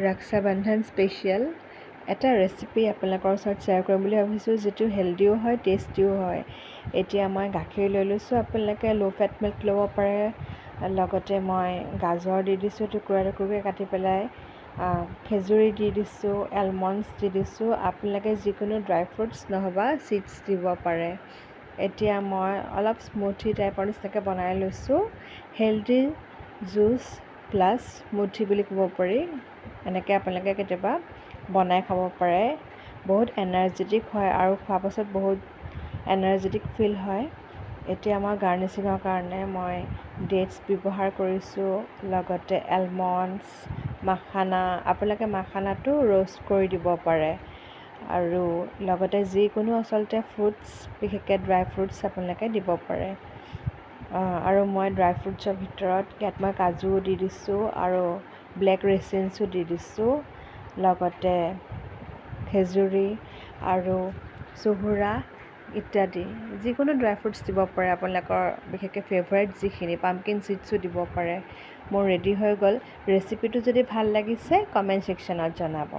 ৰক্ষা বন্ধন স্পেচিয়েল এটা ৰেচিপি আপোনালোকৰ ওচৰত শ্বেয়াৰ কৰিম বুলি ভাবিছোঁ, যিটো হেল্ডিও হয়, টেষ্টিও হয়। এতিয়া মই গাখীৰ লৈ লৈছোঁ, আপোনালোকে ল' ফেট মিল্ক ল'ব পাৰে। লগতে মই গাজৰ দি দিছোঁ টুকুৰা টুকুৰকৈ কাটি পেলাই, খেজুৰি দি দিছোঁ, এলমণ্ডছ দি দিছোঁ। আপোনালোকে যিকোনো ড্ৰাই ফ্ৰুটছ নহ'বা চিডছ দিব পাৰে। এতিয়া মই অলপ স্মুথি টাইপৰ নিচিনাকৈ বনাই লৈছোঁ। হেল্ডি জুচ প্লাছ স্মুথি বুলি ক'ব পাৰি। এনেকৈ আপোনালোকে কেতিয়াবা বনাই খাব পাৰে। বহুত এনাৰ্জেটিক হয় আৰু খোৱাৰ পাছত বহুত এনাৰ্জেটিক ফিল হয়। এতিয়া মই গাৰ্নিচিঙৰ কাৰণে মই ডেটছ ব্যৱহাৰ কৰিছোঁ, লগতে এলমণ্ডছ, মাখানা। আপোনালোকে মাখানাটো ৰ'ষ্ট কৰি দিব পাৰে আৰু লগতে যিকোনো আচলতে ফ্ৰুটছ, বিশেষকৈ ড্ৰাই ফ্ৰুটছ আপোনালোকে দিব পাৰে। আৰু মই ড্ৰাই ফ্ৰুটছৰ ভিতৰত ইয়াত মই কাজু দি দিছোঁ আৰু ব্লেক ৰেচিনছো দি দিছোঁ, লগতে খেজুৰি আৰু চুহুৰা ইত্যাদি। যিকোনো ড্ৰাই ফ্ৰুটছ দিব পাৰে আপোনালোকৰ বিশেষকৈ ফেভাৰিট যিখিনি, পাম্পকিন চিডছো দিব পাৰে। মোৰ ৰেডি হৈ গ'ল। ৰেচিপিটো যদি ভাল লাগিছে কমেণ্ট ছেকশ্যনত জনাব।